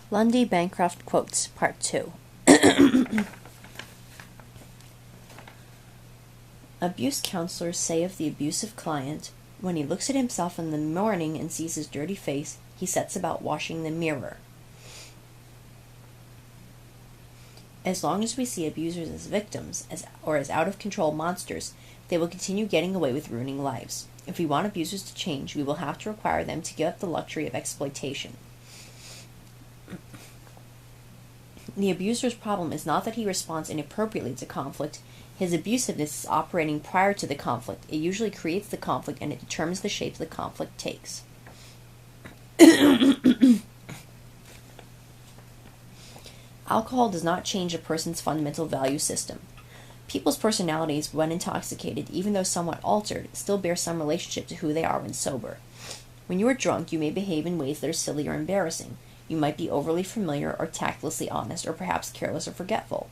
Lundy Bancroft Quotes, Part 2. Abuse counselors say of the abusive client, when he looks at himself in the morning and sees his dirty face, he sets about washing the mirror. As long as we see abusers as victims, or as out-of-control monsters, they will continue getting away with ruining lives. If we want abusers to change, we will have to require them to give up the luxury of exploitation. The abuser's problem is not that he responds inappropriately to conflict. His abusiveness is operating prior to the conflict. It usually creates the conflict, and it determines the shape the conflict takes. Alcohol does not change a person's fundamental value system. People's personalities, when intoxicated, even though somewhat altered, still bear some relationship to who they are when sober. When you are drunk, you may behave in ways that are silly or embarrassing. You might be overly familiar or tactlessly honest, or perhaps careless or forgetful.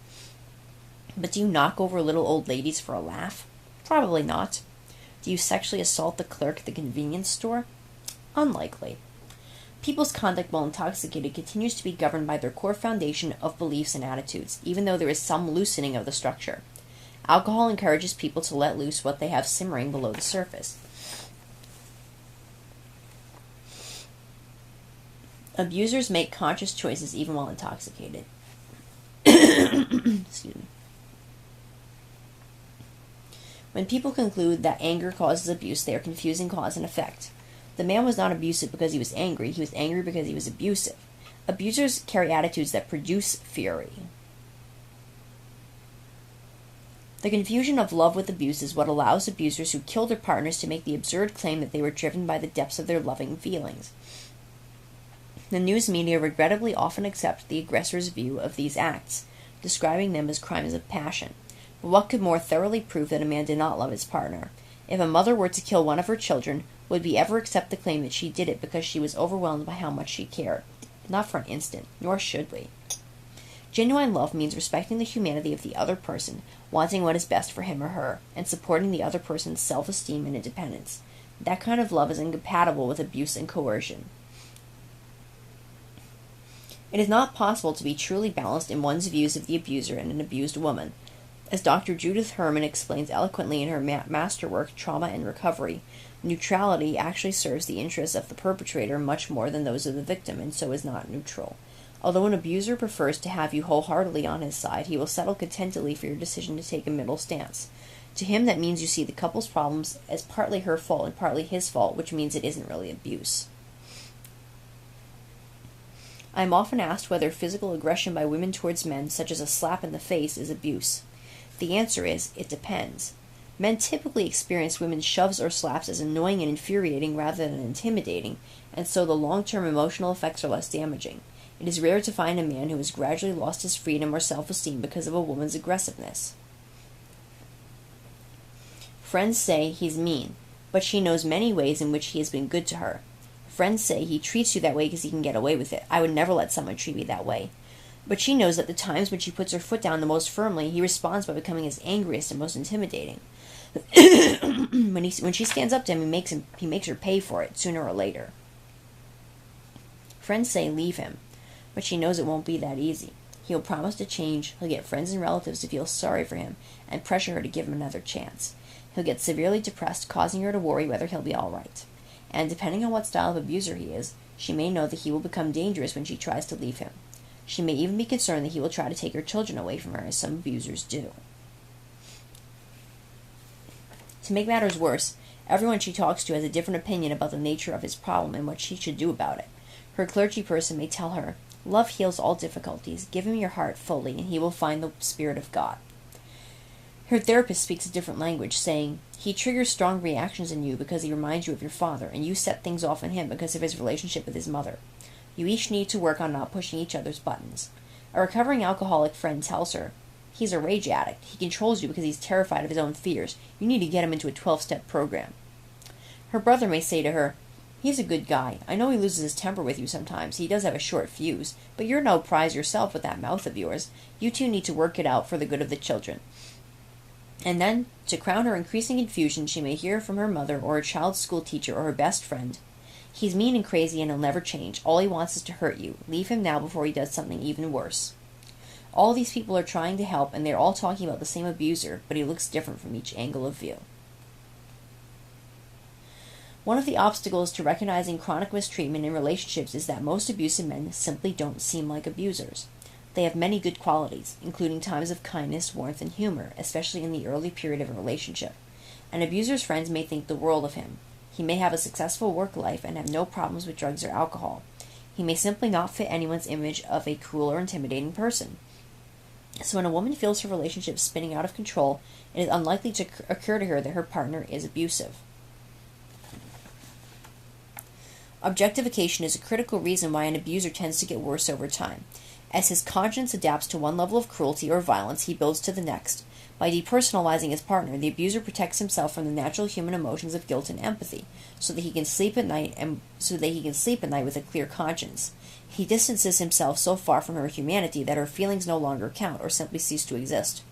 But do you knock over little old ladies for a laugh? Probably not. Do you sexually assault the clerk at the convenience store? Unlikely. People's conduct while intoxicated continues to be governed by their core foundation of beliefs and attitudes, even though there is some loosening of the structure. Alcohol encourages people to let loose what they have simmering below the surface. Abusers make conscious choices even while intoxicated. Excuse me. When people conclude that anger causes abuse, they are confusing cause and effect. The man was not abusive because he was angry because he was abusive. Abusers carry attitudes that produce fury. The confusion of love with abuse is what allows abusers who kill their partners to make the absurd claim that they were driven by the depths of their loving feelings. The news media regrettably often accept the aggressor's view of these acts, describing them as crimes of passion. But what could more thoroughly prove that a man did not love his partner? If a mother were to kill one of her children, would we ever accept the claim that she did it because she was overwhelmed by how much she cared? Not for an instant, nor should we. Genuine love means respecting the humanity of the other person, wanting what is best for him or her, and supporting the other person's self-esteem and independence. That kind of love is incompatible with abuse and coercion. It is not possible to be truly balanced in one's views of the abuser and an abused woman. As Dr. Judith Herman explains eloquently in her masterwork, Trauma and Recovery, neutrality actually serves the interests of the perpetrator much more than those of the victim, and so is not neutral. Although an abuser prefers to have you wholeheartedly on his side, he will settle contentedly for your decision to take a middle stance. To him, that means you see the couple's problems as partly her fault and partly his fault, which means it isn't really abuse. I am often asked whether physical aggression by women towards men, such as a slap in the face, is abuse. The answer is, it depends. Men typically experience women's shoves or slaps as annoying and infuriating rather than intimidating, and so the long-term emotional effects are less damaging. It is rare to find a man who has gradually lost his freedom or self-esteem because of a woman's aggressiveness. Friends say he's mean, but she knows many ways in which he has been good to her. Friends say he treats you that way because he can get away with it. I would never let someone treat me that way. But she knows that the times when she puts her foot down the most firmly, he responds by becoming his angriest and most intimidating. When she stands up to him, he makes her pay for it, sooner or later. Friends say leave him, but she knows it won't be that easy. He'll promise to change, he'll get friends and relatives to feel sorry for him, and pressure her to give him another chance. He'll get severely depressed, causing her to worry whether he'll be all right. And depending on what style of abuser he is, she may know that he will become dangerous when she tries to leave him. She may even be concerned that he will try to take her children away from her, as some abusers do. To make matters worse, everyone she talks to has a different opinion about the nature of his problem and what she should do about it. Her clergy person may tell her, "Love heals all difficulties. Give him your heart fully, and he will find the Spirit of God." Her therapist speaks a different language, saying, "He triggers strong reactions in you because he reminds you of your father, and you set things off in him because of his relationship with his mother. You each need to work on not pushing each other's buttons." A recovering alcoholic friend tells her, "He's a rage addict. He controls you because he's terrified of his own fears. You need to get him into a 12-step program." Her brother may say to her, "He's a good guy. I know he loses his temper with you sometimes. He does have a short fuse. But you're no prize yourself with that mouth of yours. You two need to work it out for the good of the children." And then, to crown her increasing confusion, she may hear from her mother or her child's school teacher or her best friend, He's mean and crazy and he'll never change. All he wants is to hurt you. Leave him now before he does something even worse. All these people are trying to help, and they're all talking about the same abuser, but he looks different from each angle of view. One of the obstacles to recognizing chronic mistreatment in relationships is that most abusive men simply don't seem like abusers. They have many good qualities, including times of kindness, warmth, and humor, especially in the early period of a relationship. An abuser's friends may think the world of him. He may have a successful work life and have no problems with drugs or alcohol. He may simply not fit anyone's image of a cruel or intimidating person. So when a woman feels her relationship spinning out of control, it is unlikely to occur to her that her partner is abusive. Objectification is a critical reason why an abuser tends to get worse over time. As his conscience adapts to one level of cruelty or violence, he builds to the next. By depersonalizing his partner, the abuser protects himself from the natural human emotions of guilt and empathy, so that he can sleep at night with a clear conscience. He distances himself so far from her humanity that her feelings no longer count or simply cease to exist.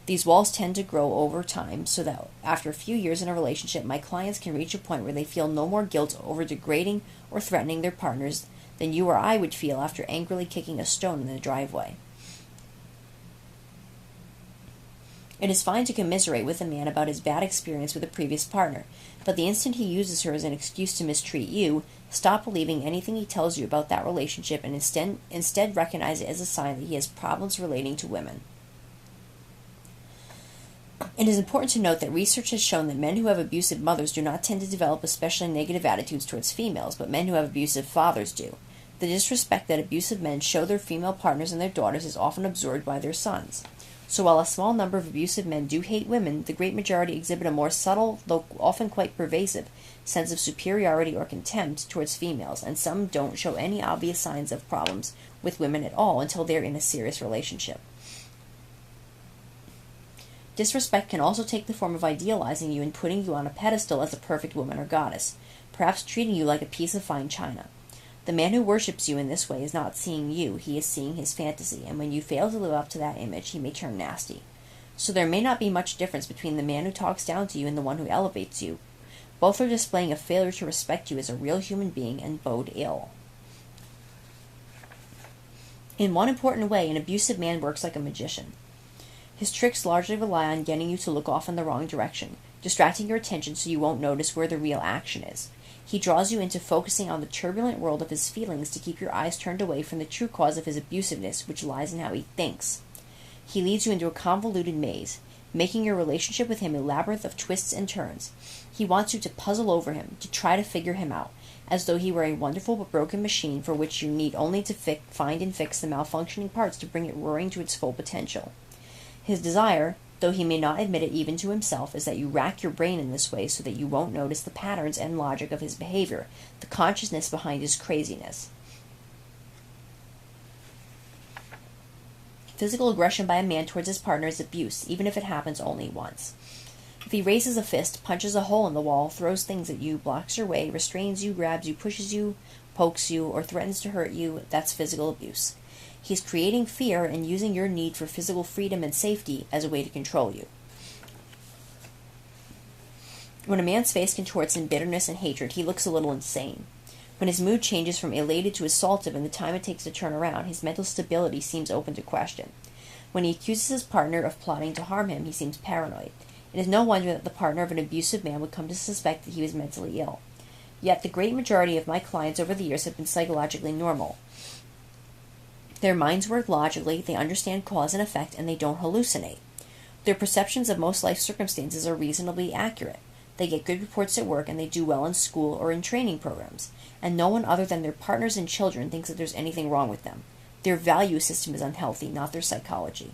These walls tend to grow over time, so that after a few years in a relationship, my clients can reach a point where they feel no more guilt over degrading or threatening their partners than you or I would feel after angrily kicking a stone in the driveway. It is fine to commiserate with a man about his bad experience with a previous partner, but the instant he uses her as an excuse to mistreat you, stop believing anything he tells you about that relationship and instead recognize it as a sign that he has problems relating to women. It is important to note that research has shown that men who have abusive mothers do not tend to develop especially negative attitudes towards females, but men who have abusive fathers do. The disrespect that abusive men show their female partners and their daughters is often absorbed by their sons. So while a small number of abusive men do hate women, the great majority exhibit a more subtle, though often quite pervasive, sense of superiority or contempt towards females, and some don't show any obvious signs of problems with women at all until they are in a serious relationship. Disrespect can also take the form of idealizing you and putting you on a pedestal as a perfect woman or goddess, perhaps treating you like a piece of fine china. The man who worships you in this way is not seeing you, he is seeing his fantasy, and when you fail to live up to that image, he may turn nasty. So there may not be much difference between the man who talks down to you and the one who elevates you. Both are displaying a failure to respect you as a real human being and bode ill. In one important way, an abusive man works like a magician. His tricks largely rely on getting you to look off in the wrong direction, distracting your attention so you won't notice where the real action is. He draws you into focusing on the turbulent world of his feelings to keep your eyes turned away from the true cause of his abusiveness, which lies in how he thinks. He leads you into a convoluted maze, making your relationship with him a labyrinth of twists and turns. He wants you to puzzle over him, to try to figure him out, as though he were a wonderful but broken machine for which you need only to find and fix the malfunctioning parts to bring it roaring to its full potential. His desire, though he may not admit it even to himself, is that you rack your brain in this way so that you won't notice the patterns and logic of his behavior, the consciousness behind his craziness. Physical aggression by a man towards his partner is abuse, even if it happens only once. If he raises a fist, punches a hole in the wall, throws things at you, blocks your way, restrains you, grabs you, pushes you, pokes you, or threatens to hurt you, that's physical abuse. He's creating fear and using your need for physical freedom and safety as a way to control you. When a man's face contorts in bitterness and hatred, he looks a little insane. When his mood changes from elated to assaultive in the time it takes to turn around, his mental stability seems open to question. When he accuses his partner of plotting to harm him, he seems paranoid. It is no wonder that the partner of an abusive man would come to suspect that he was mentally ill. Yet the great majority of my clients over the years have been psychologically normal. Their minds work logically, they understand cause and effect, and they don't hallucinate. Their perceptions of most life circumstances are reasonably accurate. They get good reports at work, and they do well in school or in training programs. And no one other than their partners and children thinks that there's anything wrong with them. Their value system is unhealthy, not their psychology.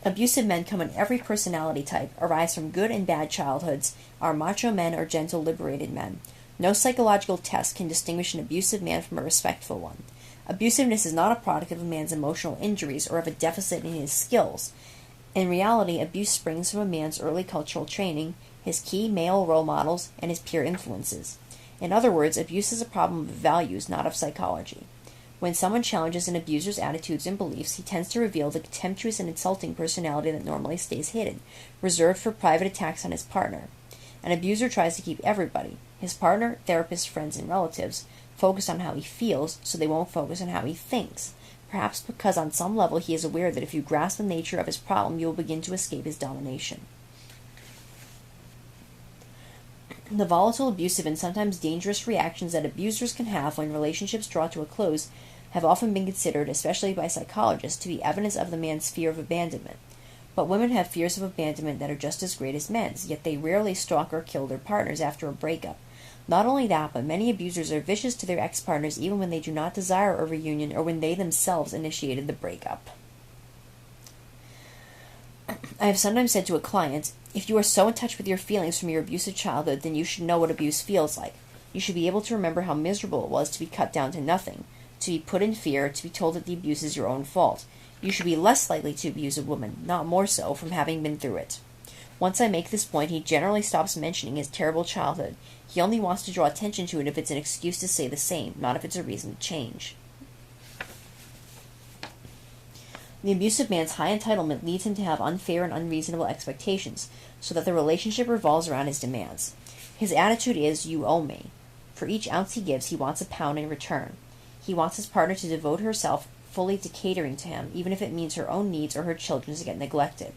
Abusive men come in every personality type, arise from good and bad childhoods, are macho men or gentle, liberated men. No psychological test can distinguish an abusive man from a respectful one. Abusiveness is not a product of a man's emotional injuries or of a deficit in his skills. In reality, abuse springs from a man's early cultural training, his key male role models, and his peer influences. In other words, abuse is a problem of values, not of psychology. When someone challenges an abuser's attitudes and beliefs, he tends to reveal the contemptuous and insulting personality that normally stays hidden, reserved for private attacks on his partner. An abuser tries to keep everybody, his partner, therapist, friends, and relatives, focused on how he feels so they won't focus on how he thinks. Perhaps because on some level he is aware that if you grasp the nature of his problem, you will begin to escape his domination. The volatile, abusive, and sometimes dangerous reactions that abusers can have when relationships draw to a close have often been considered, especially by psychologists, to be evidence of the man's fear of abandonment. But women have fears of abandonment that are just as great as men's, yet they rarely stalk or kill their partners after a breakup. Not only that, but many abusers are vicious to their ex-partners even when they do not desire a reunion or when they themselves initiated the breakup. I have sometimes said to a client, if you are so in touch with your feelings from your abusive childhood, then you should know what abuse feels like. You should be able to remember how miserable it was to be cut down to nothing, to be put in fear, to be told that the abuse is your own fault. You should be less likely to abuse a woman, not more so, from having been through it. Once I make this point, he generally stops mentioning his terrible childhood. He only wants to draw attention to it if it's an excuse to say the same, not if it's a reason to change. The abusive man's high entitlement leads him to have unfair and unreasonable expectations, so that the relationship revolves around his demands. His attitude is, you owe me. For each ounce he gives, he wants a pound in return. He wants his partner to devote herself fully to catering to him, even if it means her own needs or her children's get neglected.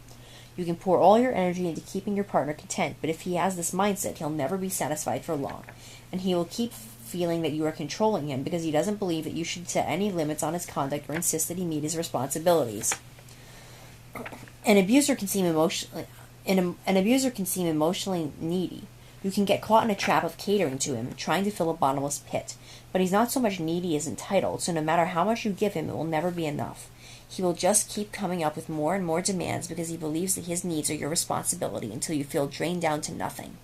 You can pour all your energy into keeping your partner content, but if he has this mindset, he'll never be satisfied for long, and he will keep feeling that you are controlling him because he doesn't believe that you should set any limits on his conduct or insist that he meet his responsibilities. An abuser can seem emotionally needy. You can get caught in a trap of catering to him, trying to fill a bottomless pit. But he's not so much needy as entitled, so no matter how much you give him, it will never be enough. He will just keep coming up with more and more demands because he believes that his needs are your responsibility until you feel drained down to nothing.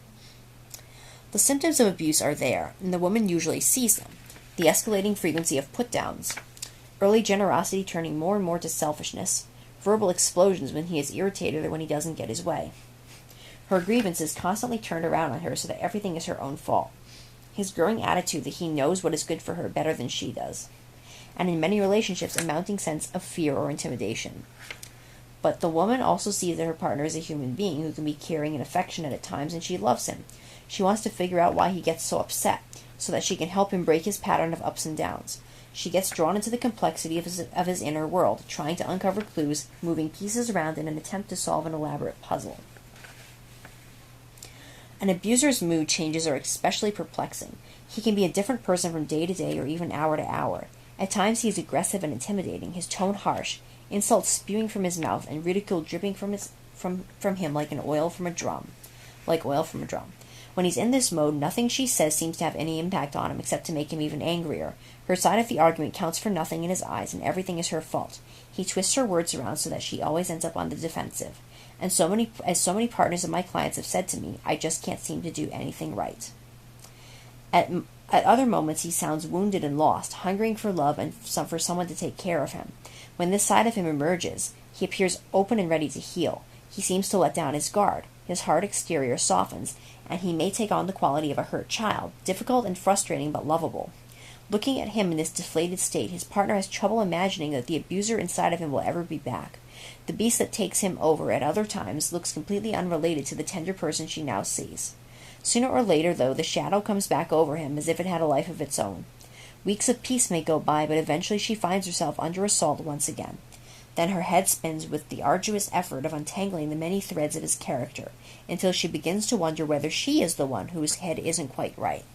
The symptoms of abuse are there, and the woman usually sees them. The escalating frequency of put-downs, early generosity turning more and more to selfishness, verbal explosions when he is irritated or when he doesn't get his way. Her grievances constantly turned around on her so that everything is her own fault. His growing attitude that he knows what is good for her better than she does. And in many relationships, a mounting sense of fear or intimidation. But the woman also sees that her partner is a human being who can be caring and affectionate at times, and she loves him. She wants to figure out why he gets so upset, so that she can help him break his pattern of ups and downs. She gets drawn into the complexity of his inner world, trying to uncover clues, moving pieces around in an attempt to solve an elaborate puzzle. An abuser's mood changes are especially perplexing. He can be a different person from day to day or even hour to hour. At times he is aggressive and intimidating, his tone harsh, insults spewing from his mouth, and ridicule dripping from him like oil from a drum. When he's in this mode, nothing she says seems to have any impact on him except to make him even angrier. Her side of the argument counts for nothing in his eyes, and everything is her fault. He twists her words around so that she always ends up on the defensive. And so many partners of my clients have said to me, I just can't seem to do anything right. At other moments, he sounds wounded and lost, hungering for love and for someone to take care of him. When this side of him emerges, he appears open and ready to heal. He seems to let down his guard. His hard exterior softens, and he may take on the quality of a hurt child, difficult and frustrating but lovable. Looking at him in this deflated state, his partner has trouble imagining that the abuser inside of him will ever be back. The beast that takes him over at other times looks completely unrelated to the tender person she now sees. Sooner or later, though, the shadow comes back over him as if it had a life of its own. Weeks of peace may go by, but eventually she finds herself under assault once again. Then her head spins with the arduous effort of untangling the many threads of his character, until she begins to wonder whether she is the one whose head isn't quite right.